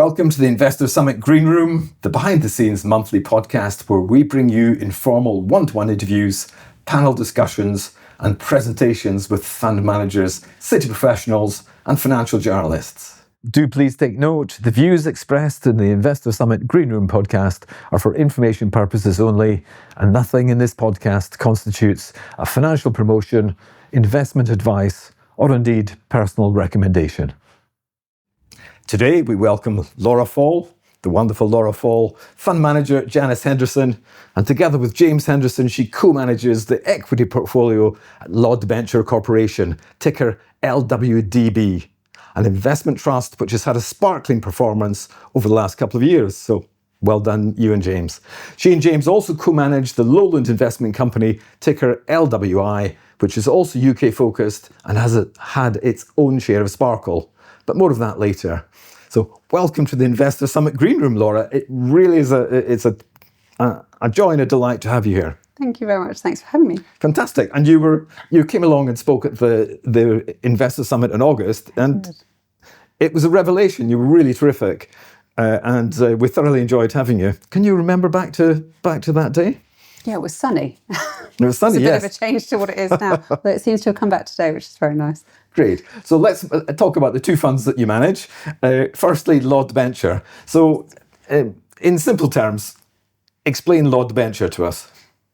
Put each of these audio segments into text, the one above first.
Welcome to the Investor Summit Green Room, the behind-the-scenes monthly podcast where we bring you informal one-to-one interviews, panel discussions, and presentations with fund managers, city professionals, and financial journalists. Do please take note, the views expressed in the Investor Summit Green Room podcast are for information purposes only, and nothing in this podcast constitutes a financial promotion, investment advice, or indeed personal recommendation. Today we welcome Laura Foll, the wonderful Laura Foll, Fund Manager at Janus Henderson, and together with James Henderson, she co-manages the equity portfolio at Law Debenture Corporation, ticker LWDB, an investment trust which has had a sparkling performance over the last couple of years. So well done, you and James. She and James also co-manage the Lowland Investment Company, ticker LWI, which is also UK focused and has had its own share of sparkle. But more of that later. So welcome to the Investor Summit Green Room, Laura. It really is a joy and a delight to have you here. Thank you very much. Thanks for having me. Fantastic. And you came along and spoke at the Investor Summit in August, and it was a revelation. You were really terrific, and we thoroughly enjoyed having you. Can you remember back to that day? Yeah, it was sunny. It was sunny, yes. It's a bit of a change to what it is now, but it seems to have come back today, which is very nice. Great. So let's talk about the two funds that you manage. Firstly, Law Debenture. So in simple terms, explain Law Debenture to us.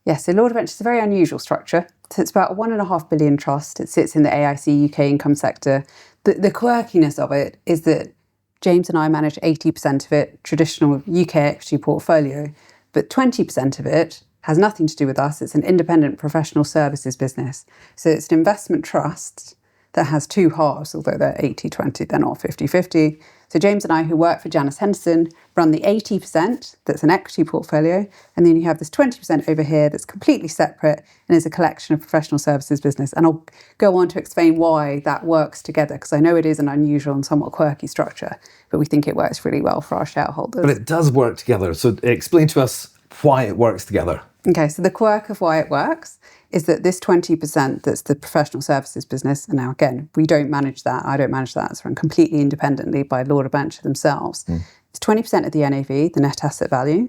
Yes, so Law Debenture is a very unusual structure. So it's about a £1.5 billion trust. It sits in the AIC UK income sector. The quirkiness of it is that James and I manage 80% of it, traditional UK equity portfolio, but 20% of it has nothing to do with us. It's an independent professional services business. So it's an investment trust that has two halves, although they're 80-20, they're not 50-50. So James and I, who work for Janus Henderson, run the 80% that's an equity portfolio, and then you have this 20% over here that's completely separate and is a collection of professional services business. And I'll go on to explain why that works together, because I know it is an unusual and somewhat quirky structure, but we think it works really well for our shareholders. But it does work together. So explain to us why it works together. Okay, so the quirk of why it works is that this 20% that's the professional services business, and now again, we don't manage that, I don't manage that, it's run completely independently by Law Debenture themselves. It's 20% of the NAV, the net asset value,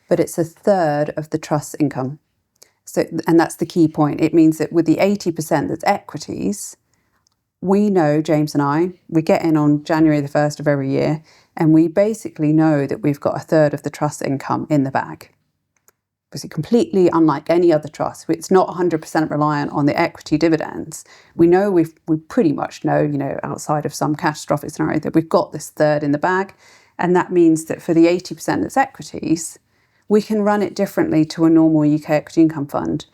but it's a third of the trust's income. So, and that's the key point. It means that with the 80% that's equities, we know, James and I, we get in on January the 1st of every year, and we basically know that we've got a third of the trust's income in the bag. Because completely unlike any other trust, it's not 100% reliant on the equity dividends. We know we pretty much know, outside of some catastrophic scenario, that we've got this third in the bag, and that means that for the 80% that's equities, we can run it differently to a normal UK equity income fund.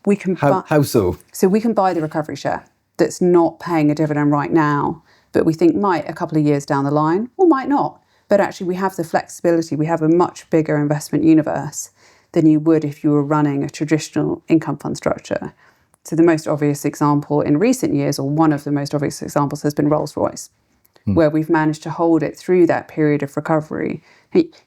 We can How so? So we can buy the recovery share that's not paying a dividend right now, but we think might a couple of years down the line, or might not. But actually, we have the flexibility. We have a much bigger investment universe than you would if you were running a traditional income fund structure. So the most obvious example in recent years, or one of the most obvious examples, has been Rolls-Royce, where we've managed to hold it through that period of recovery.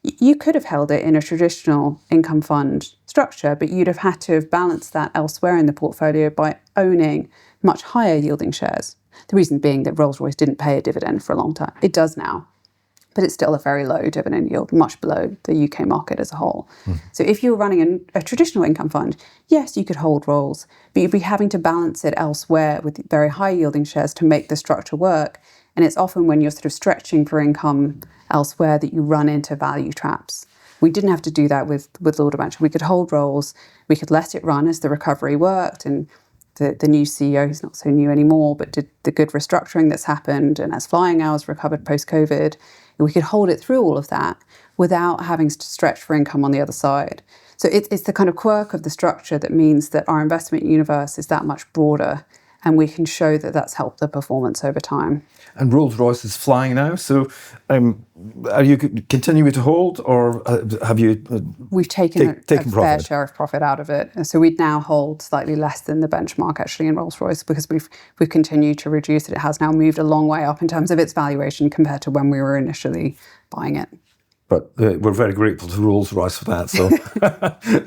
You could have held it in a traditional income fund structure, but you'd have had to have balanced that elsewhere in the portfolio by owning much higher yielding shares. The reason being that Rolls-Royce didn't pay a dividend for a long time. It does now, but it's still a very low dividend yield, much below the UK market as a whole. So if you're running a traditional income fund, yes, you could hold Rolls, but you'd be having to balance it elsewhere with very high yielding shares to make the structure work. And it's often when you're sort of stretching for income elsewhere that you run into value traps. We didn't have to do that with Law Debenture. We could hold Rolls, we could let it run as the recovery worked, and the new CEO, who's not so new anymore, but did the good restructuring that's happened, and as flying hours recovered post-COVID, we could hold it through all of that without having to stretch for income on the other side. So it's the kind of quirk of the structure that means that our investment universe is that much broader, and we can show that that's helped the performance over time. And Rolls-Royce is flying now, so are you continuing to hold, or have you We've taken a fair share of profit out of it. So we now hold slightly less than the benchmark actually in Rolls-Royce, because we've continued to reduce it. It has now moved a long way up in terms of its valuation compared to when we were initially buying it. But we're very grateful to Rolls-Royce for that, so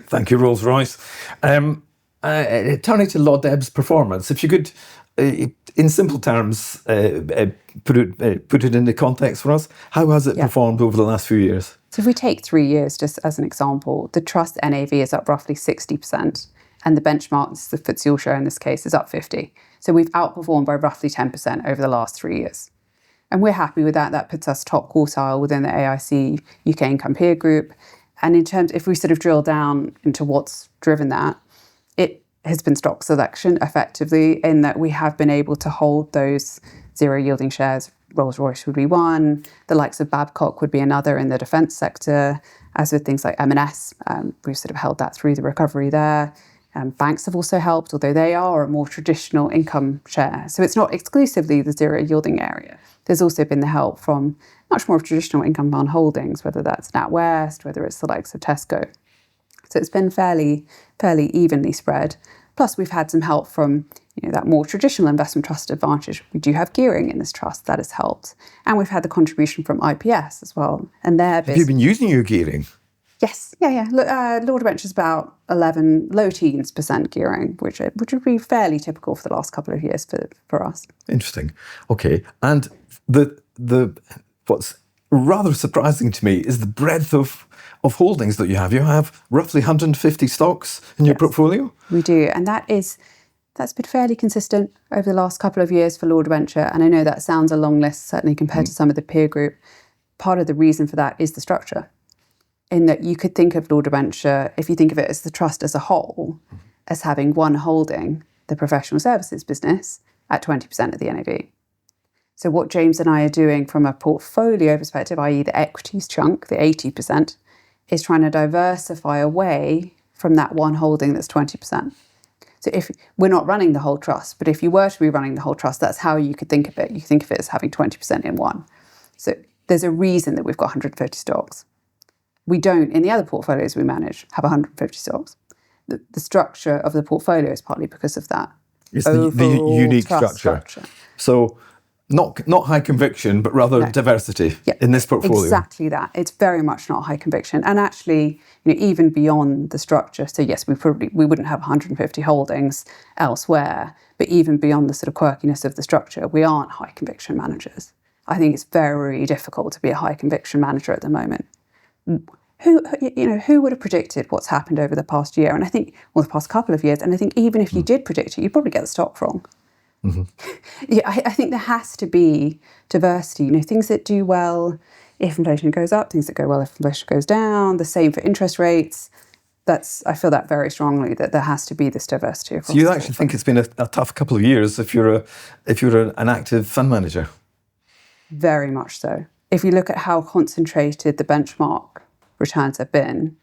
thank you, Rolls-Royce. Turning to Law Deb's performance, if you could in simple terms, put it into context for us. How has it performed over the last few years? So if we take 3 years just as an example, the trust NAV is up roughly 60%, and the benchmark, the FTSE All-Share in this case, is up 50%. So we've outperformed by roughly 10% over the last 3 years. And we're happy with that. That puts us top quartile within the AIC UK Income Peer Group. And in terms, if we sort of drill down into what's driven that, it has been stock selection effectively, in that we have been able to hold those zero yielding shares. Rolls-Royce would be one, the likes of Babcock would be another in the defence sector, as with things like M&S. We've sort of held that through the recovery there. Banks have also helped, although they are a more traditional income share. So it's not exclusively the zero yielding area. There's also been the help from much more traditional income bond holdings, whether that's NatWest, whether it's the likes of Tesco. So it's been fairly evenly spread. Plus, we've had some help from that more traditional investment trust advantage. We do have gearing in this trust that has helped. And we've had the contribution from IPS as well. And their Have you been using your gearing? Yes, yeah. Law Debenture is about 11, low teens % gearing, which would be fairly typical for the last couple of years for us. Interesting. Okay, and the what's rather surprising to me is the breadth of holdings that you have. You have roughly 150 stocks in your portfolio. We do, and that's been fairly consistent over the last couple of years for Law Debenture. And I know that sounds a long list, certainly compared to some of the peer group. Part of the reason for that is the structure, in that you could think of Law Debenture, if you think of it as the trust as a whole, as having one holding, the professional services business, at 20% of the NAV. So what James and I are doing from a portfolio perspective, i.e. the equities chunk, the 80%, is trying to diversify away from that one holding that's 20%. So if we're not running the whole trust, but if you were to be running the whole trust, that's how you could think of it. You think of it as having 20% in one. So there's a reason that we've got 150 stocks. We don't, in the other portfolios we manage, have 150 stocks. The structure of the portfolio is partly because of that. It's the unique structure. So not high conviction, but rather diversity in this portfolio. Exactly that. It's very much not high conviction. And actually, even beyond the structure, so yes, we wouldn't have 150 holdings elsewhere, but even beyond the sort of quirkiness of the structure, we aren't high conviction managers. I think it's very difficult to be a high conviction manager at the moment. Who would have predicted what's happened over the past year? And I think, the past couple of years, and I think even if you did predict it, you'd probably get the stock wrong. Mm-hmm. I think there has to be diversity. Things that do well if inflation goes up, things that go well if inflation goes down. The same for interest rates. I feel that very strongly, that there has to be this diversity across. So you actually think it's been a tough couple of years if you're an active fund manager? Very much so. If you look at how concentrated the benchmark returns have been,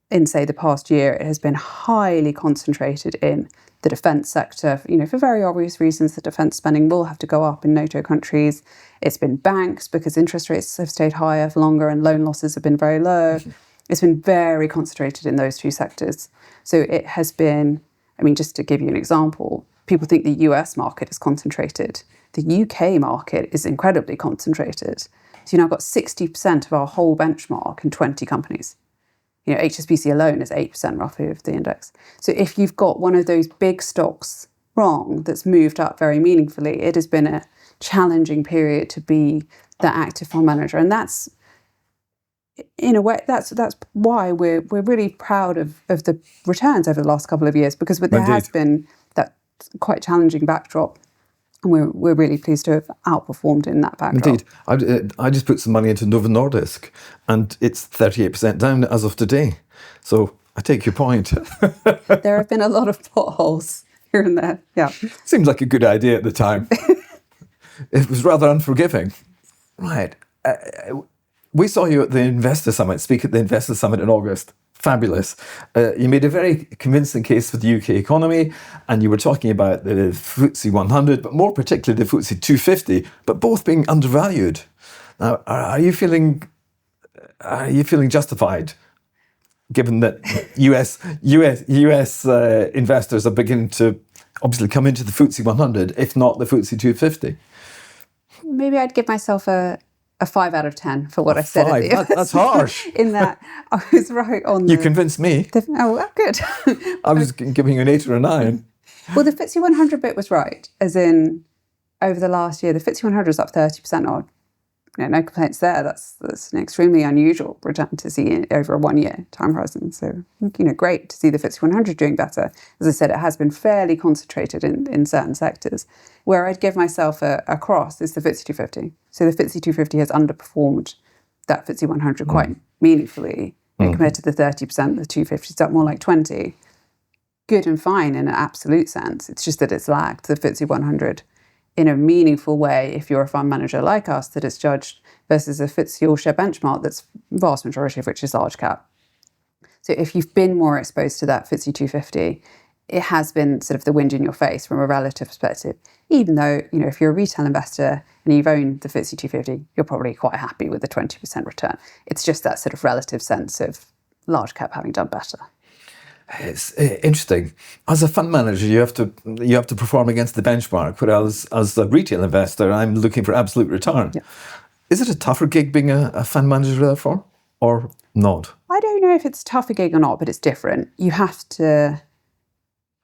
in, say, the past year, it has been highly concentrated in the defence sector. For very obvious reasons, the defence spending will have to go up in NATO countries. It's been banks because interest rates have stayed higher for longer and loan losses have been very low. It's been very concentrated in those two sectors. So it has been, just to give you an example, people think the US market is concentrated. The UK market is incredibly concentrated. So you've now got 60% of our whole benchmark in 20 companies. HSBC alone is 8% roughly of the index. So if you've got one of those big stocks wrong that's moved up very meaningfully, it has been a challenging period to be the active fund manager. And that's, in a way, that's why we're really proud of the returns over the last couple of years, because there has been that quite challenging backdrop. And we're really pleased to have outperformed in that backdrop. Indeed. I just put some money into Novo Nordisk, and it's 38% down as of today. So I take your point. There have been a lot of potholes here and there, yeah. Seemed like a good idea at the time. It was rather unforgiving. Right. We saw you at the Investor Summit, speak at the Investor Summit in August. Fabulous. You made a very convincing case for the UK economy, and you were talking about the FTSE 100, but more particularly the FTSE 250, but both being undervalued. Now, are you feeling justified, given that US investors are beginning to obviously come into the FTSE 100, if not the FTSE 250? Maybe I'd give myself a 5 out of 10 for what I said. That's harsh. In that I was right on. You convinced me. Good. I was giving you an 8 or a 9. Well, the FTSE 100 bit was right, as in over the last year, the FTSE 100 was up 30% odd. No complaints there. That's an extremely unusual return to see over a 1 year time horizon. So, great to see the FTSE 100 doing better. As I said, it has been fairly concentrated in certain sectors. Where I'd give myself a cross is the FTSE 250. So the FTSE 250 has underperformed that FTSE 100 quite meaningfully compared to the 30%. The 250 is up more like 20. Good and fine in an absolute sense. It's just that it's lagged the FTSE 100 in a meaningful way, if you're a fund manager like us, that it's judged versus a FTSE All-Share benchmark that's vast majority of which is large cap. So if you've been more exposed to that FTSE 250, it has been sort of the wind in your face from a relative perspective. Even though, if you're a retail investor and you've owned the FTSE 250, you're probably quite happy with the 20% return. It's just that sort of relative sense of large cap having done better. It's interesting. As a fund manager, you have to perform against the benchmark, whereas as a retail investor, I'm looking for absolute return. Yeah. Is it a tougher gig being a fund manager, therefore, or not? I don't know if it's a tougher gig or not, but it's different. You have to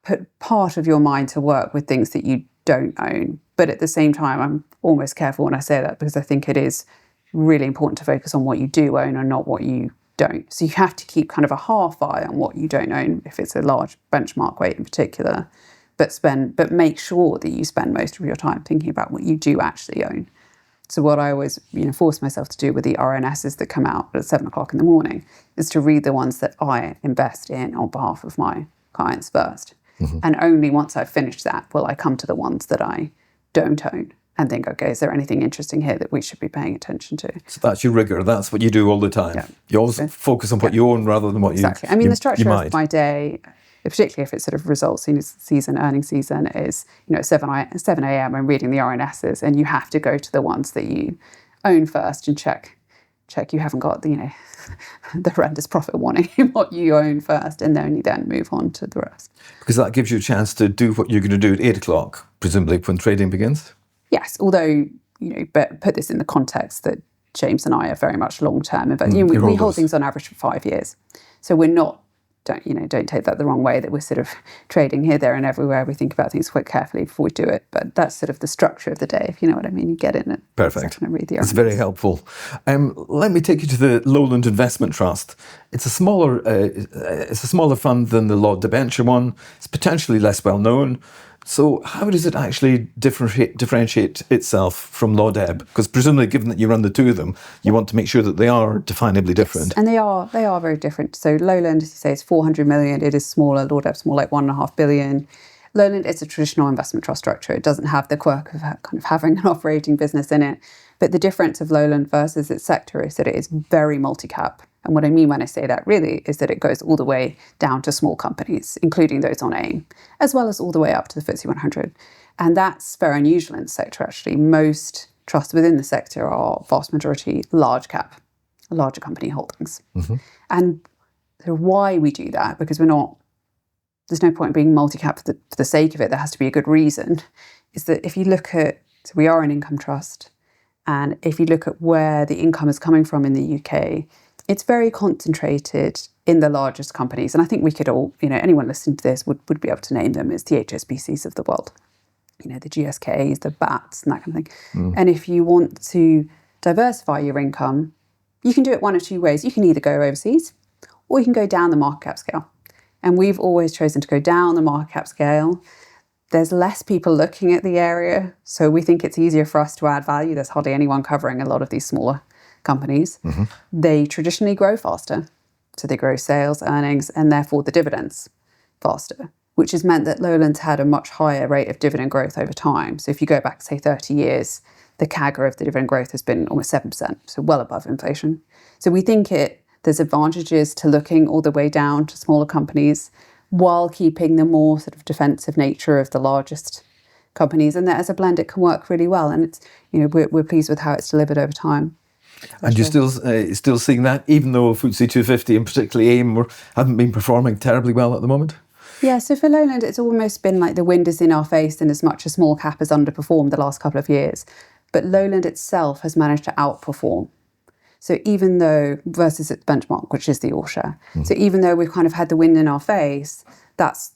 put part of your mind to work with things that you don't own. But at the same time, I'm almost careful when I say that, because I think it is really important to focus on what you do own and not what you don't. So you have to keep kind of a half eye on what you don't own, if it's a large benchmark weight in particular, but make sure that you spend most of your time thinking about what you do actually own. So what I always force myself to do with the RNSs that come out at 7 o'clock in the morning is to read the ones that I invest in on behalf of my clients first. Mm-hmm. And only once I've finished that will I come to the ones that I don't own and think, okay, is there anything interesting here that we should be paying attention to? So that's your rigor. That's what you do all the time. Yeah. You always focus on what you own rather than what exactly. I mean, the structure of my day, particularly if it's sort of results season, earnings season, is, at 7 a.m. I'm reading the RNSs, and you have to go to the ones that you own first and check you haven't got the horrendous profit warning in what you own first, and only then move on to the rest. Because that gives you a chance to do what you're going to do at 8 o'clock, presumably when trading begins? Yes, although, but put this in the context that James and I are very much long-term. But we hold things on average for 5 years. So we're not, don't take that the wrong way, that we're sort of trading here, there and everywhere. We think about things quite carefully before we do it. But that's sort of the structure of the day, if you know what I mean. You get in it. Perfect. Read the It's very helpful. Let me take you to the Lowland Investment Trust. It's a smaller fund than the Law Debenture one. It's potentially less well known. So how does it actually differentiate itself from Law Deb? Because presumably, given that you run the two of them, you want to make sure that they are definably different. Yes, and they are very different. So Lowland, as you say, is 400 million. It is smaller. Law Deb's more like 1.5 billion. Lowland is a traditional investment trust structure. It doesn't have the quirk of kind of having an operating business in it. But the difference of Lowland versus its sector is that it is very multi-cap. And what I mean when I say that really is that it goes all the way down to small companies, including those on AIM, as well as all the way up to the FTSE 100. And that's very unusual in the sector, actually. Most trusts within the sector are vast majority large cap, larger company holdings. Mm-hmm. And so why we do that, because there's no point being multi-cap for the sake of it. There has to be a good reason, is that if you look at, so we are an income trust, and if you look at where the income is coming from in the UK, it's very concentrated in the largest companies. And I think we could all, anyone listening to this would be able to name them as the HSBCs of the world. The GSKs, the BATs and that kind of thing. Mm. And if you want to diversify your income, you can do it one of two ways. You can either go overseas or you can go down the market cap scale. And we've always chosen to go down the market cap scale. There's less people looking at the area, so we think it's easier for us to add value. There's hardly anyone covering a lot of these smaller companies. Mm-hmm. They traditionally grow faster. So they grow sales, earnings, and therefore the dividends faster, which has meant that Lowland's had a much higher rate of dividend growth over time. So if you go back, say, 30 years, the CAGR of the dividend growth has been almost 7%, so well above inflation. So we think there's advantages to looking all the way down to smaller companies while keeping the more sort of defensive nature of the largest companies. And that as a blend, it can work really well. And it's, we're pleased with how it's delivered over time. And you're still seeing that, even though FTSE 250 and particularly AIM haven't been performing terribly well at the moment? Yeah, so for Lowland, it's almost been like the wind is in our face in as much as small cap has underperformed the last couple of years. But Lowland itself has managed to outperform. So even though, versus its benchmark, which is the All-Share. So even though we've kind of had the wind in our face, that's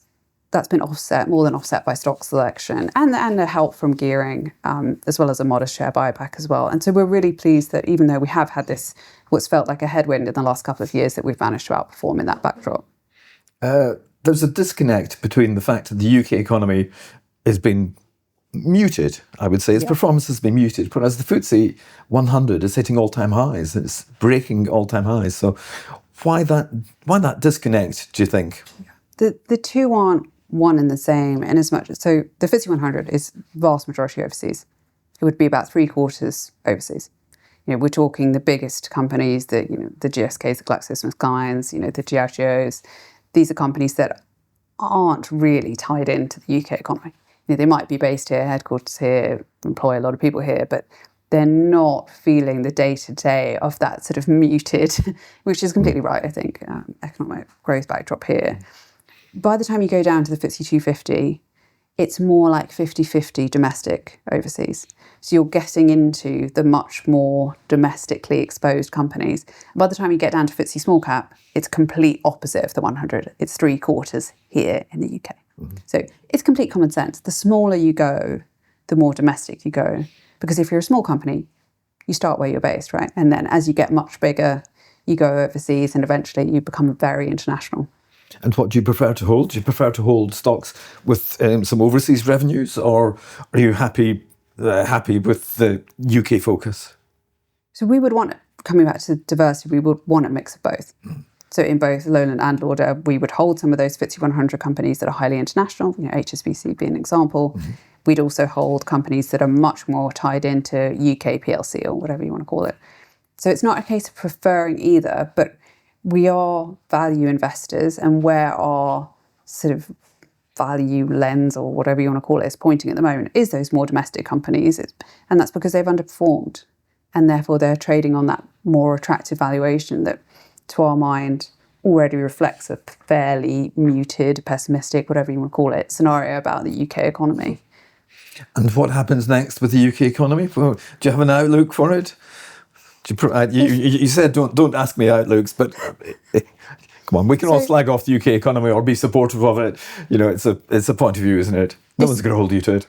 that's been more than offset by stock selection and the help from gearing, as well as a modest share buyback as well. And so we're really pleased that even though we have had this, what's felt like a headwind in the last couple of years, that we've managed to outperform in that backdrop. There's a disconnect between the fact that the UK economy has been muted, I would say. Its performance has been muted, whereas the FTSE 100 is hitting all-time highs. It's breaking all-time highs. So why that disconnect, do you think? The two aren't one and the same in as much. So the FTSE 100 is vast majority overseas. It would be about 3/4 overseas. We're talking the biggest companies, the GSKs, the GlaxoSmithKlines, the Diageos. These are companies that aren't really tied into the UK economy. They might be based here, headquarters here, employ a lot of people here, but they're not feeling the day-to-day of that sort of muted, which is completely right, I think, economic growth backdrop here. By the time you go down to the FTSE 250, it's more like 50-50 domestic overseas. So you're getting into the much more domestically exposed companies. By the time you get down to FTSE small cap, it's complete opposite of the 100. It's 3/4 here in the UK. Mm-hmm. So it's complete common sense. The smaller you go, the more domestic you go. Because if you're a small company, you start where you're based, right? And then as you get much bigger, you go overseas and eventually you become very international. And what do you prefer to hold? Do you prefer to hold stocks with some overseas revenues, or are you happy with the UK focus? So we would want, coming back to diversity, we would want a mix of both. Mm. So in both Lowland and Law Deb, we would hold some of those FTSE 100 companies that are highly international, HSBC being an example. Mm-hmm. We'd also hold companies that are much more tied into UK PLC or whatever you want to call it. So it's not a case of preferring either, but we are value investors, and where our sort of value lens or whatever you want to call it is pointing at the moment is those more domestic companies. And that's because they've underperformed, and therefore they're trading on that more attractive valuation that, to our mind, already reflects a fairly muted, pessimistic, whatever you want to call it, scenario about the UK economy. And what happens next with the UK economy? Do you have an outlook for it? You said don't ask me outlooks, but come on, we can all slag off the UK economy or be supportive of it. It's a point of view, isn't it? No one's going to hold you to it.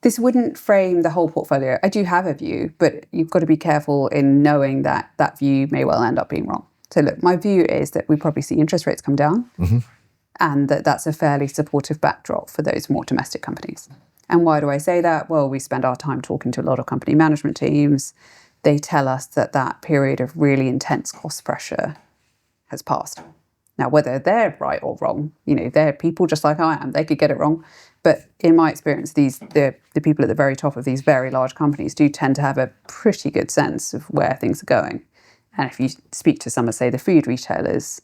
This wouldn't frame the whole portfolio. I do have a view, but you've got to be careful in knowing that that view may well end up being wrong. So look, my view is that we probably see interest rates come down, mm-hmm. and that's a fairly supportive backdrop for those more domestic companies. And why do I say that? Well, we spend our time talking to a lot of company management teams. They tell us that period of really intense cost pressure has passed. Now, whether they're right or wrong, they're people just like I am. They could get it wrong. But in my experience, the people at the very top of these very large companies do tend to have a pretty good sense of where things are going. And if you speak to some of, say, the food retailers,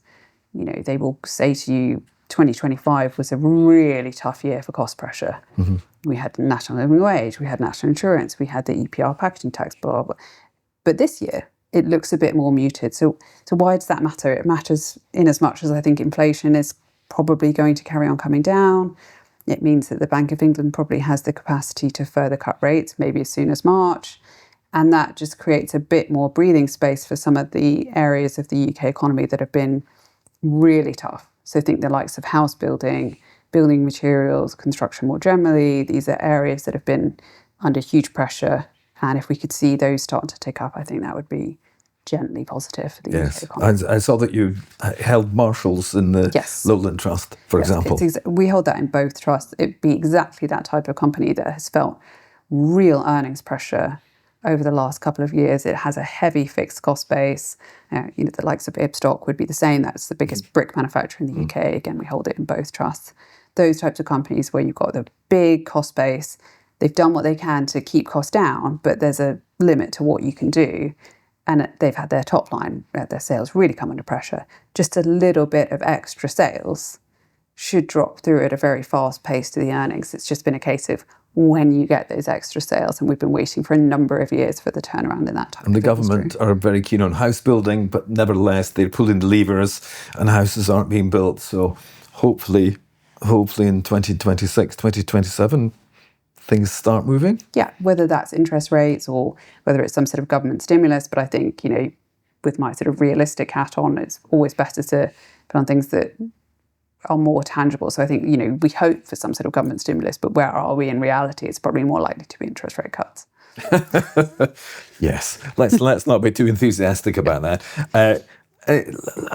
they will say to you, 2025 was a really tough year for cost pressure. Mm-hmm. We had national living wage, we had national insurance, we had the EPR packaging tax, blah, blah, blah. But this year, it looks a bit more muted. So why does that matter? It matters in as much as I think inflation is probably going to carry on coming down. It means that the Bank of England probably has the capacity to further cut rates, maybe as soon as March. And that just creates a bit more breathing space for some of the areas of the UK economy that have been really tough. So think the likes of house building, building materials, construction more generally. These are areas that have been under huge pressure. And if we could see those start to tick up, I think that would be gently positive for the UK economy. I saw that you held Marshalls in the Lowland Trust, for example. We hold that in both trusts. It'd be exactly that type of company that has felt real earnings pressure over the last couple of years. It has a heavy fixed cost base. The likes of Ibstock would be the same. That's the biggest brick manufacturer in the UK. Again, we hold it in both trusts. Those types of companies where you've got the big cost base, they've done what they can to keep costs down, but there's a limit to what you can do. And they've had their top line, their sales really come under pressure. Just a little bit of extra sales should drop through at a very fast pace to the earnings. It's just been a case of when you get those extra sales, and we've been waiting for a number of years for the turnaround in that type of industry. And the government are very keen on house building, but nevertheless they're pulling the levers and houses aren't being built. So hopefully in 2026, 2027, things start moving? Yeah, whether that's interest rates or whether it's some sort of government stimulus. But I think, with my sort of realistic hat on, it's always better to put on things that are more tangible. So I think, we hope for some sort of government stimulus, but where are we in reality? It's probably more likely to be interest rate cuts. Yes, let's not be too enthusiastic about that.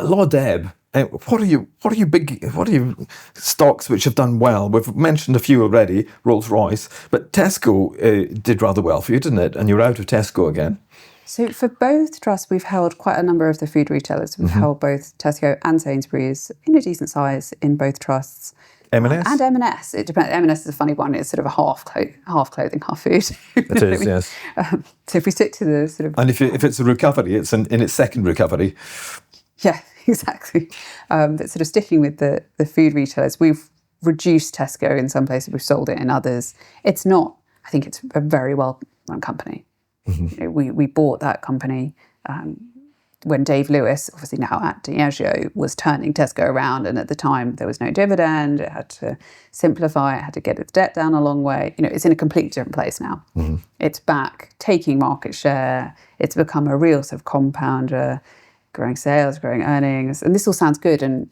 Law Deb, what are you stocks which have done well? We've mentioned a few already, Rolls-Royce, but Tesco did rather well for you, didn't it? And you're out of Tesco again. So for both trusts, we've held quite a number of the food retailers. We've held both Tesco and Sainsbury's in a decent size in both trusts. M&S? And M&S. It depends. M&S is a funny one. It's sort of a half clothing, half food. It is, yes. So if we stick to the sort of... And if it's a recovery, it's in its second recovery. Yeah, exactly. But sort of sticking with the food retailers, we've reduced Tesco in some places, we've sold it in others. It's not, I think it's a very well-run company. We bought that company when Dave Lewis, obviously now at Diageo, was turning Tesco around, and at the time there was no dividend. It had to simplify. It had to get its debt down a long way. It's in a completely different place now. It's back, taking market share. It's become a real sort of compounder, growing sales, growing earnings, and this all sounds good. And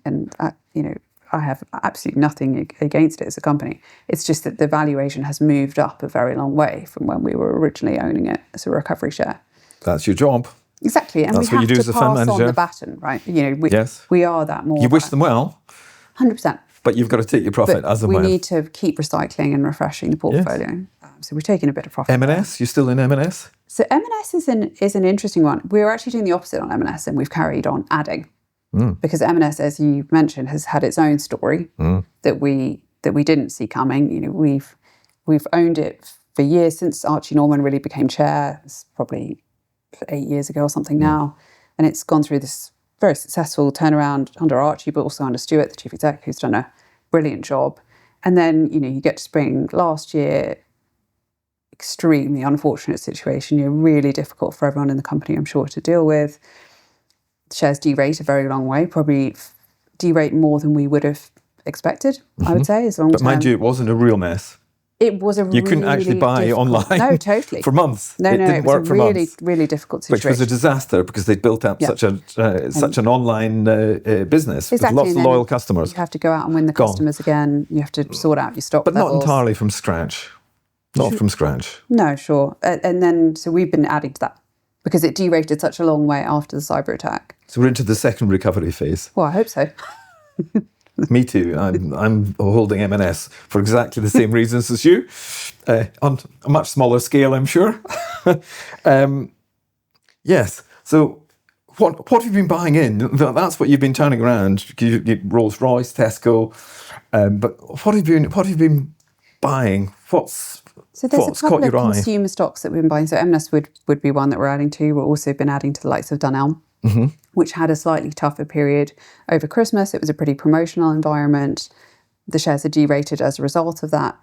I have absolutely nothing against it as a company. It's just that the valuation has moved up a very long way from when we were originally owning it as a recovery share. That's your job. Exactly, and that's we what have you do to as a fund pass manager. on the baton, right? Yes. We are that more. You wish them well. 100%. But you've got to take your profit as and when. We need to keep recycling and refreshing the portfolio. Yes. So we're taking a bit of profit. M&S, you're still in M&S? So M&S is an interesting one. We're actually doing the opposite on M&S, and we've carried on adding. Because M&S, as you mentioned, has had its own story that we didn't see coming. We've owned it for years since Archie Norman really became chair. It's probably 8 years ago or something now, and it's gone through this very successful turnaround under Archie, but also under Stuart, the chief exec, who's done a brilliant job. And then you get to spring last year, extremely unfortunate situation. Really difficult for everyone in the company, I'm sure, to deal with. Shares derate a very long way, probably derate more than we would have expected, I would say, as long But mind you, it wasn't a real mess. It was you couldn't actually buy online. No, totally. For months. No, it didn't work for months. It was a really difficult situation. Which was a disaster because they built up such an online business with lots of loyal customers. You have to go out and win the customers again. You have to sort out your stock But levels. not entirely from scratch. Not from scratch. No, sure. And then, so we've been adding to that because it derated such a long way after the cyber attack. So we're into the second recovery phase. Well, I hope so. Me too. I'm holding M&S for exactly the same reasons as you, on a much smaller scale, I'm sure. Yes. So what have you been buying in? That's what you've been turning around. Rolls-Royce, Tesco, but what have you been buying? So there's a couple of consumer stocks that we've been buying. So M&S would be one that we're adding to. We've also been adding to the likes of Dunelm. Which had a slightly tougher period over Christmas. It was a pretty promotional environment. The shares are derated as a result of that.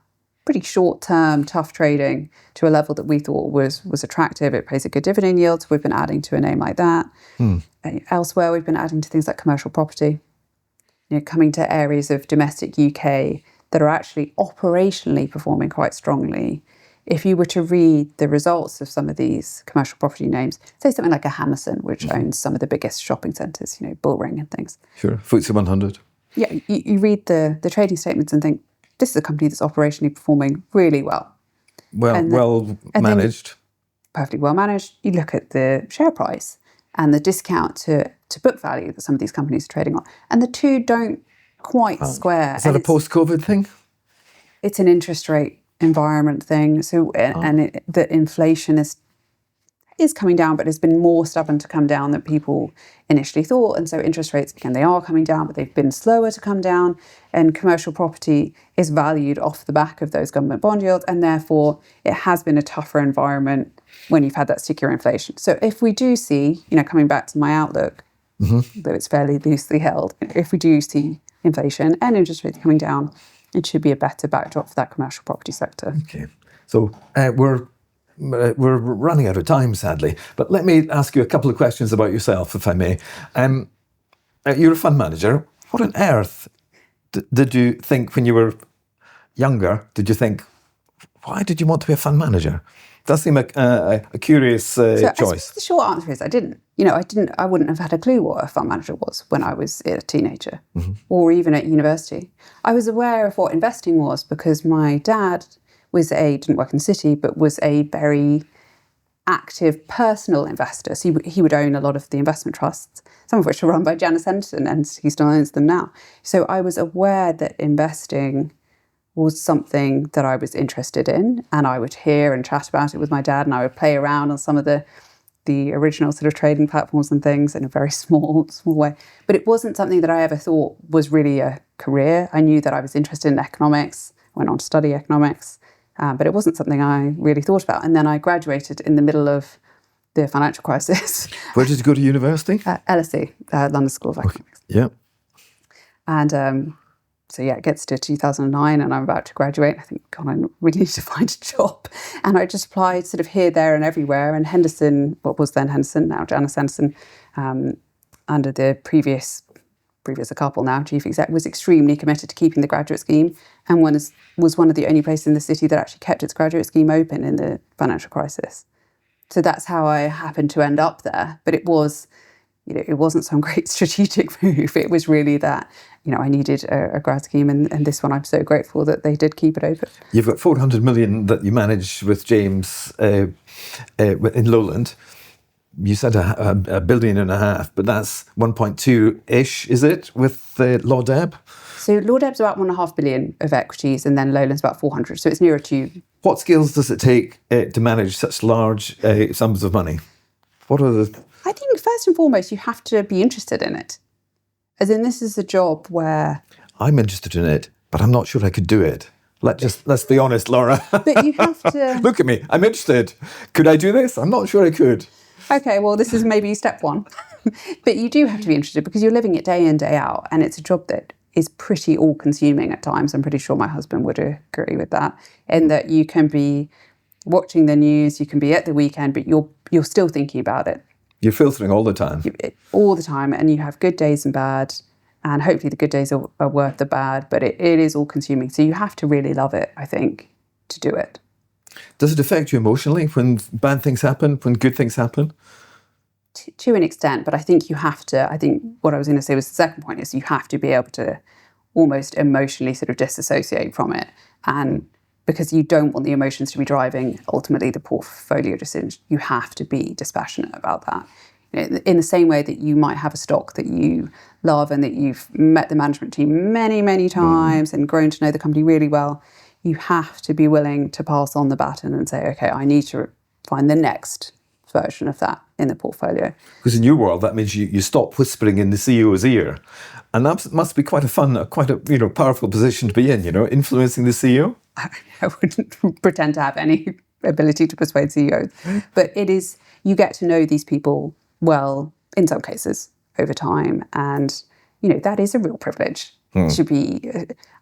Pretty short-term, tough trading to a level that we thought was attractive. It pays a good dividend yield, so we've been adding to a name like that. Elsewhere, we've been adding to things like commercial property. Coming to areas of domestic UK that are actually operationally performing quite strongly. If you were to read the results of some of these commercial property names, say something like a Hammerson, which owns some of the biggest shopping centres, Bullring and things. Sure, FTSE 100. Yeah, you read the trading statements and think, this is a company that's operationally performing really well. Well managed. Perfectly well managed. You look at the share price and the discount to book value that some of these companies are trading on, and the two don't quite square. Is that a post-COVID thing? It's an interest rate environment thing. So the inflation is coming down, but it's been more stubborn to come down than people initially thought. And so interest rates, again, they are coming down, but they've been slower to come down. And commercial property is valued off the back of those government bond yields, and therefore it has been a tougher environment when you've had that stickier inflation. So if we do see, coming back to my outlook, though it's fairly loosely held, if we do see inflation and interest rates coming down, it should be a better backdrop for that commercial property sector. Okay, so we're running out of time, sadly. But let me ask you a couple of questions about yourself, if I may. You're a fund manager. What on earth did you think when you were younger? Did you think, why did you want to be a fund manager? Does seem a curious choice. The short answer is I didn't. I wouldn't have had a clue what a fund manager was when I was a teenager or even at university. I was aware of what investing was because my dad didn't work in the city, but was a very active personal investor. So he would own a lot of the investment trusts, some of which are run by Janus Henderson, and he still owns them now. So I was aware that investing was something that I was interested in, and I would hear and chat about it with my dad, and I would play around on some of the original sort of trading platforms and things in a very small way. But it wasn't something that I ever thought was really a career. I knew that I was interested in economics, went on to study economics, but it wasn't something I really thought about. And then I graduated in the middle of the financial crisis. Where did you go to university? LSE, London School of Economics. Yeah. And so it gets to 2009 and I'm about to graduate. I think, God, I really need to find a job. And I just applied sort of here, there and everywhere. And Henderson, what was then Henderson, now Janus Henderson, under the previous a couple now, chief exec, was extremely committed to keeping the graduate scheme and was one of the only places in the city that actually kept its graduate scheme open in the financial crisis. So that's how I happened to end up there. But it was, it wasn't some great strategic move. It was really that, I needed a grad scheme, and this one I'm so grateful that they did keep it open. You've got 400 million that you manage with James in Lowland. You said $1.5 billion, but that's 1.2-ish, is it, with Law Deb? So Law Deb's about 1.5 billion of equities, and then Lowland's about 400. So it's nearer to. What skills does it take to manage such large sums of money? What are the? I think first and foremost, you have to be interested in it. As in, this is a job where I'm interested in it, but I'm not sure I could do it. Let's be honest, Laura. But you have to look at me. I'm interested. Could I do this? I'm not sure I could. Okay, well, this is maybe step one. But you do have to be interested because you're living it day in, day out, and it's a job that is pretty all-consuming at times. I'm pretty sure my husband would agree with that, in that you can be watching the news, you can be at the weekend, but you're still thinking about it. You're filtering all the time. All the time, and you have good days and bad, and hopefully the good days are worth the bad, but it is all-consuming. So you have to really love it, I think, to do it. Does it affect you emotionally when bad things happen, when good things happen? To an extent, but I think you have to, what I was going to say was the second point is you have to be able to almost emotionally sort of disassociate from it. And because you don't want the emotions to be driving ultimately the portfolio decisions, you have to be dispassionate about that. In the same way that you might have a stock that you love and that you've met the management team many, many times and grown to know the company really well, you have to be willing to pass on the baton and say, okay, I need to find the next version of that in the portfolio. Because in your world, that means you stop whispering in the CEO's ear. And that must be quite a powerful position to be in, influencing the CEO. I wouldn't pretend to have any ability to persuade CEOs. But it is, you get to know these people well, in some cases, over time. And, that is a real privilege. To be,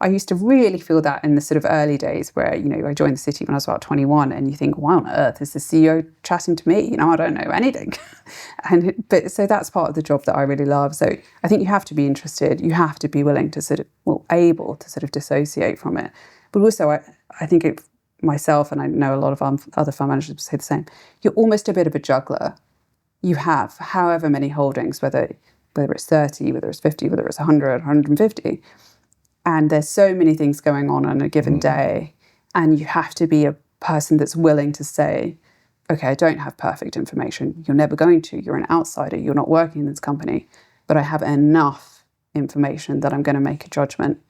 I used to really feel that in the sort of early days where, I joined the city when I was about 21 and you think, why on earth is the CEO chatting to me? I don't know anything. But so that's part of the job that I really love. So I think you have to be interested. You have to be willing to able to sort of dissociate from it. But also I think myself, and I know a lot of other fund managers say the same, you're almost a bit of a juggler. You have however many holdings, whether it's 30, whether it's 50, whether it's 100, 150. And there's so many things going on a given day. And you have to be a person that's willing to say, okay, I don't have perfect information. You're never going to. You're an outsider. You're not working in this company. But I have enough information that I'm going to make a judgment.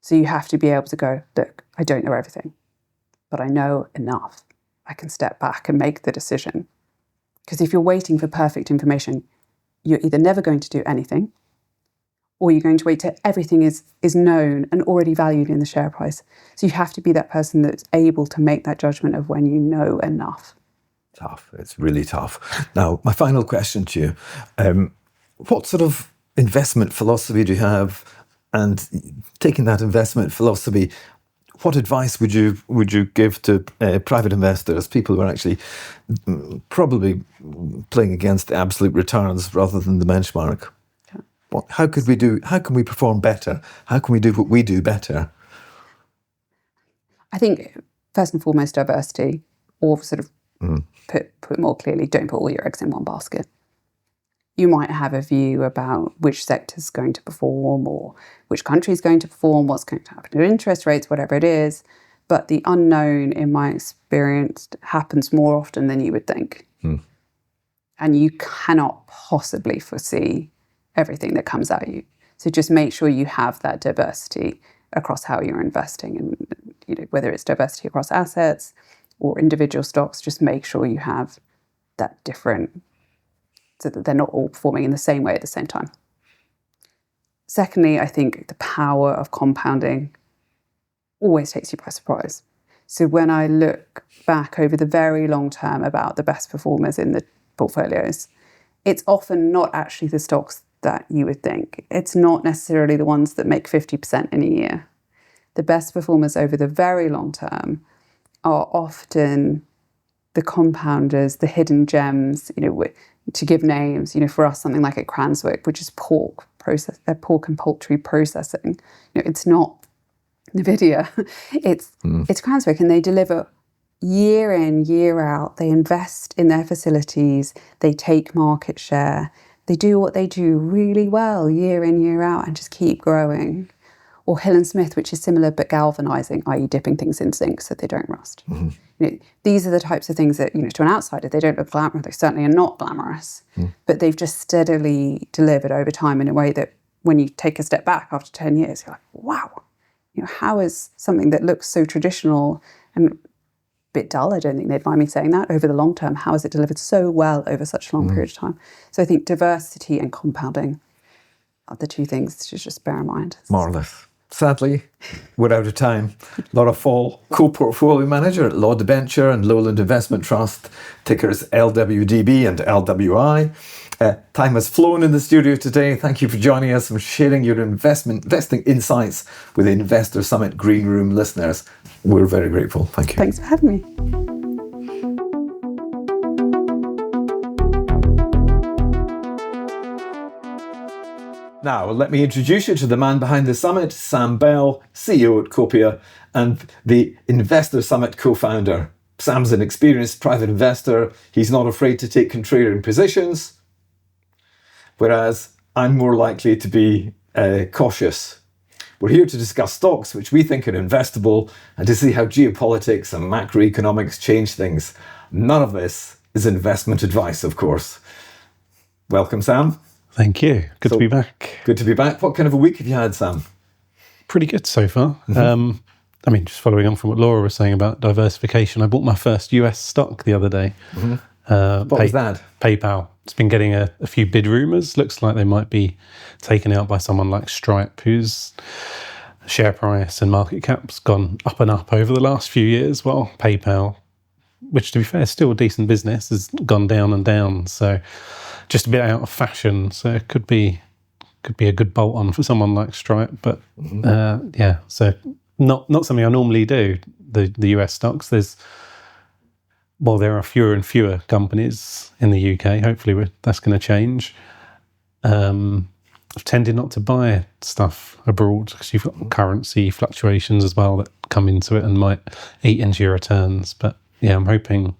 So you have to be able to go, look, I don't know everything, but I know enough. I can step back and make the decision. Because if you're waiting for perfect information, you're either never going to do anything or you're going to wait till everything is known and already valued in the share price. So you have to be that person that's able to make that judgment of when you know enough. Tough. It's really tough. Now, my final question to you. What sort of investment philosophy do you have? And taking that investment philosophy, what advice would you give to private investors, people who are actually probably playing against absolute returns rather than the benchmark? How can we perform better? How can we do what we do better? I think first and foremost diversity, or sort of put more clearly, don't put all your eggs in one basket. You might have a view about which sector is going to perform or which country is going to perform, what's going to happen to interest rates, whatever it is. But the unknown, in my experience, happens more often than you would think. And you cannot possibly foresee everything that comes at you. So just make sure you have that diversity across how you're investing, and whether it's diversity across assets or individual stocks, just make sure you have that different, so that they're not all performing in the same way at the same time. Secondly, I think the power of compounding always takes you by surprise. So when I look back over the very long term about the best performers in the portfolios, it's often not actually the stocks that you would think. It's not necessarily the ones that make 50% in a year. The best performers over the very long term are often the compounders, the hidden gems, to give names, for us, something like a Cranswick, which is pork and poultry processing. It's not Nvidia, it's Cranswick, and they deliver year in, year out. They invest in their facilities, they take market share, they do what they do really well year in, year out, and just keep growing. Or Hill & Smith, which is similar but galvanizing, i.e. dipping things in zinc so they don't rust. These are the types of things that, to an outsider, they don't look glamorous. They certainly are not glamorous, but they've just steadily delivered over time in a way that when you take a step back after 10 years, you're like, wow, how is something that looks so traditional and a bit dull, I don't think they'd mind me saying that, over the long term, how has it delivered so well over such a long period of time? So I think diversity and compounding are the two things to just bear in mind. Marvellous. Sadly, we're out of time. Laura Foll, co-portfolio manager at Law Debenture and Lowland Investment Trust, tickers LWDB and LWI. Time has flown in the studio today. Thank you for joining us and sharing your investing insights with the Investor Summit Green Room listeners. We're very grateful. Thank you. Thanks for having me. Now, let me introduce you to the man behind the summit, Sam Bell, CEO at Copia, and the Investor Summit co-founder. Sam's an experienced private investor. He's not afraid to take contrarian positions, whereas I'm more likely to be cautious. We're here to discuss stocks which we think are investable and to see how geopolitics and macroeconomics change things. None of this is investment advice, of course. Welcome, Sam. Thank you. Good to be back. Good to be back. What kind of a week have you had, Sam? Pretty good so far. Just following on from what Laura was saying about diversification, I bought my first US stock the other day. What was that? PayPal. It's been getting a few bid rumours. Looks like they might be taken out by someone like Stripe, whose share price and market cap's gone up and up over the last few years, while PayPal, which to be fair is still a decent business, has gone down and down. So just a bit out of fashion, so it could be a good bolt on for someone like Stripe, but so not something I normally do. The US stocks, there are fewer and fewer companies in the UK. Hopefully that's going to change. I've tended not to buy stuff abroad because you've got currency fluctuations as well that come into it and might eat into your returns. But yeah, I'm hoping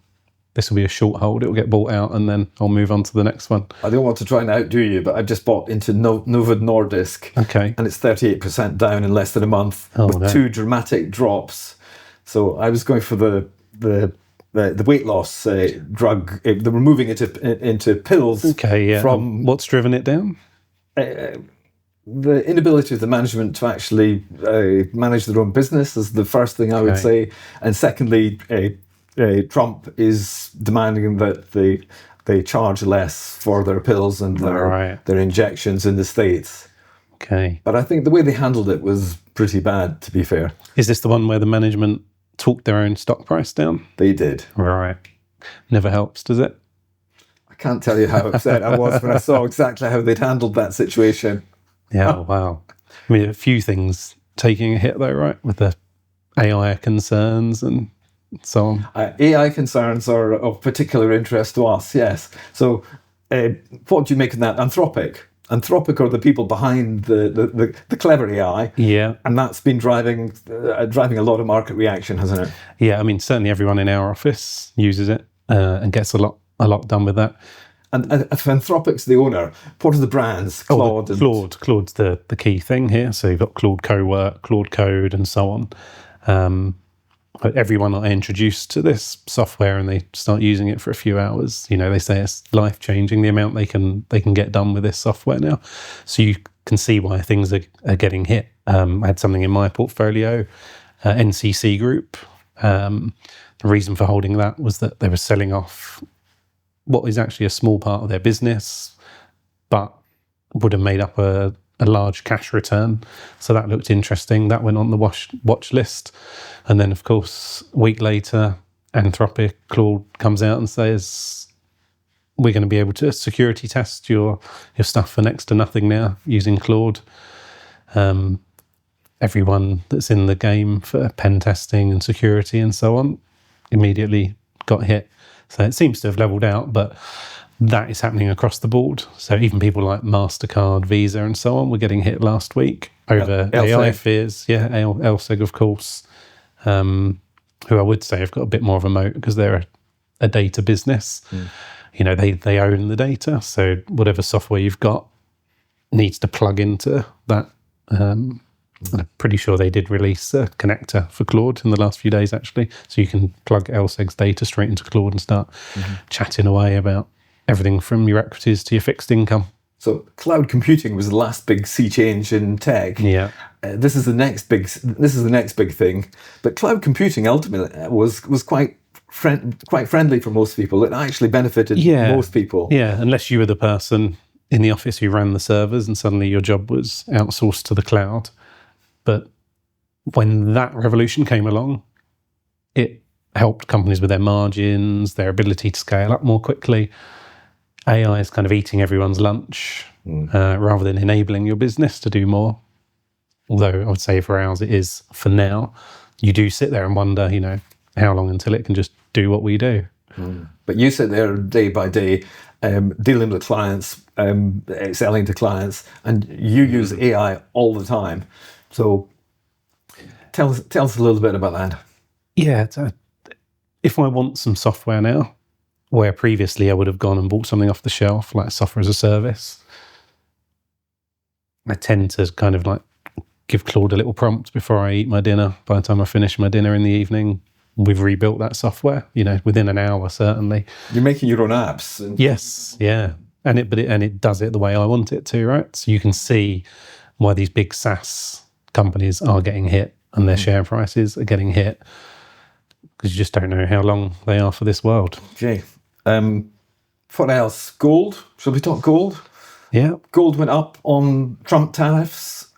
this will be a short hold. It will get bought out and then I'll move on to the next one. I don't want to try and outdo you, but I've just bought into Novo Nordisk. Okay. And it's 38% down in less than a month with two dramatic drops. So I was going for the weight loss drug. They were moving it into pills. Okay, yeah. From what's driven it down? The inability of the management to actually manage their own business is the first thing I would say. And secondly, Trump is demanding that they charge less for their pills and their injections in the States. Okay. But I think the way they handled it was pretty bad, to be fair. Is this the one where the management talked their own stock price down? They did. Right. Never helps, does it? I can't tell you how upset I was when I saw exactly how they'd handled that situation. Yeah, wow. I mean, a few things taking a hit though, right? With the AI concerns and so on. AI concerns are of particular interest to us, yes. So what do you make of that? Anthropic are the people behind the clever AI. Yeah. And that's been driving a lot of market reaction, hasn't it? Yeah, I mean, certainly everyone in our office uses it and gets a lot done with that. And if Anthropic's the owner, what are the brands? Claude. Claude's the key thing here. So you've got Claude Cowork, Claude Code, and so on. But everyone I introduced to this software and they start using it for a few hours, they say it's life-changing, the amount they can get done with this software now. So you can see why things are getting hit. I had something in my portfolio, NCC Group. The reason for holding that was that they were selling off what is actually a small part of their business, but would have made up a large cash return. So that looked interesting. That went on the watch list. And then, of course, a week later, Anthropic, Claude comes out and says, we're going to be able to security test your stuff for next to nothing now using Claude. Everyone that's in the game for pen testing and security and so on immediately got hit. So it seems to have leveled out, but that is happening across the board. So even people like MasterCard, Visa and so on were getting hit last week over AI fears. Yeah, LSEG, of course, who I would say have got a bit more of a moat because they're a data business. They own the data. So whatever software you've got needs to plug into that. I'm pretty sure they did release a connector for Claude in the last few days, actually. So you can plug LSEG's data straight into Claude and start chatting away about everything from your equities to your fixed income. So cloud computing was the last big sea change in tech. Yeah. This is the next big thing. But cloud computing ultimately was quite friendly for most people. It actually benefited most people. Yeah, unless you were the person in the office who ran the servers and suddenly your job was outsourced to the cloud. But when that revolution came along, it helped companies with their margins, their ability to scale up more quickly. AI is kind of eating everyone's lunch rather than enabling your business to do more. Although I would say for ours it is for now. You do sit there and wonder, how long until it can just do what we do. But you sit there day by day, dealing with clients, selling to clients, and you use AI all the time. So tell us a little bit about that. Yeah, if I want some software now, where previously I would have gone and bought something off the shelf, like software as a service, I tend to kind of like give Claude a little prompt before I eat my dinner. By the time I finish my dinner in the evening, we've rebuilt that software, within an hour, certainly. You're making your own apps. Yes, yeah. And it does it the way I want it to, right? So you can see why these big SaaS companies are getting hit and their share prices are getting hit because you just don't know how long they are for this world. Okay. What else? Gold? Shall we talk gold? Yeah. Gold went up on Trump tariffs,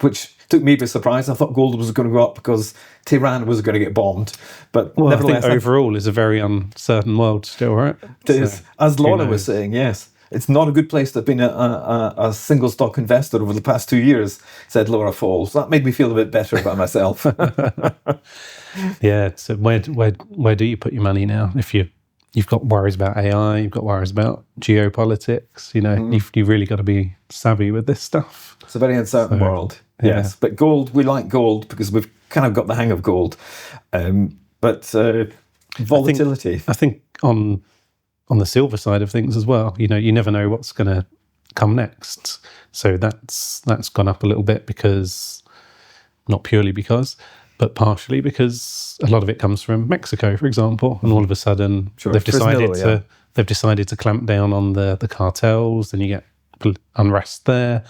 which took me by surprise. I thought gold was going to go up because Tehran was going to get bombed. But nevertheless, I think overall is a very uncertain world still, right? It is. As Laura was saying, yes. It's not a good place to have been a single stock investor over the past 2 years, said Laura Foll. So that made me feel a bit better about myself. Yeah. So where do you put your money now? If you've got worries about AI, you've got worries about geopolitics, you've really got to be savvy with this stuff. It's a very uncertain world. Yeah. Yes. But gold, we like gold because we've kind of got the hang of gold. But volatility. I think on the silver side of things as well, you never know what's going to come next. So that's gone up a little bit because, not purely because, but partially because a lot of it comes from Mexico, for example, and all of a sudden they've decided to clamp down on the cartels, and you get unrest there,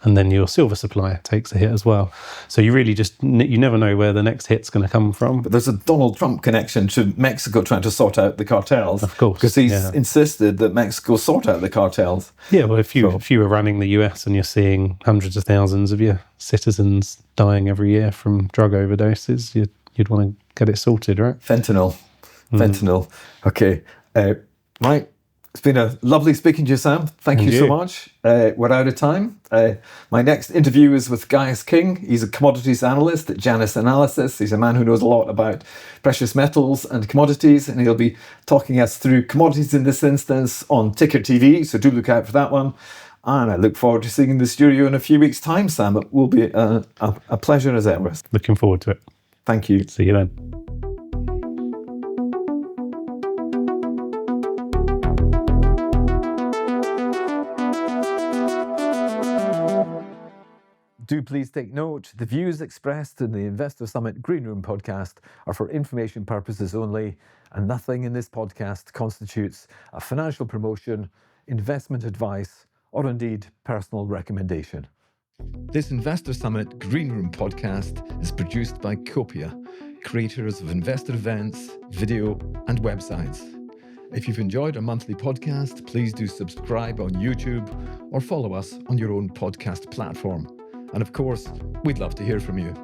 and then your silver supply takes a hit as well. So you really you never know where the next hit's going to come from. But there's a Donald Trump connection to Mexico trying to sort out the cartels. Of course. Because he's insisted that Mexico sort out the cartels. Yeah, well, if you were running the US and you're seeing hundreds of thousands of your citizens dying every year from drug overdoses, you'd want to get it sorted, right? Fentanyl. Okay. Right. It's been a lovely speaking to you, Sam. Thank you so much. We're out of time. My next interview is with Gaius King. He's a commodities analyst at Janus Analysis. He's a man who knows a lot about precious metals and commodities, and he'll be talking us through commodities in this instance on Ticker TV, so do look out for that one. And I look forward to seeing you in the studio in a few weeks' time, Sam. It will be a pleasure as ever. Looking forward to it. Thank you. See you then. Please take note, the views expressed in the Investor Summit Green Room podcast are for information purposes only, and nothing in this podcast constitutes a financial promotion, investment advice, or indeed personal recommendation. This Investor Summit Green Room podcast is produced by Copia, creators of investor events, video, and websites. If you've enjoyed our monthly podcast, please do subscribe on YouTube or follow us on your own podcast platform. And of course, we'd love to hear from you.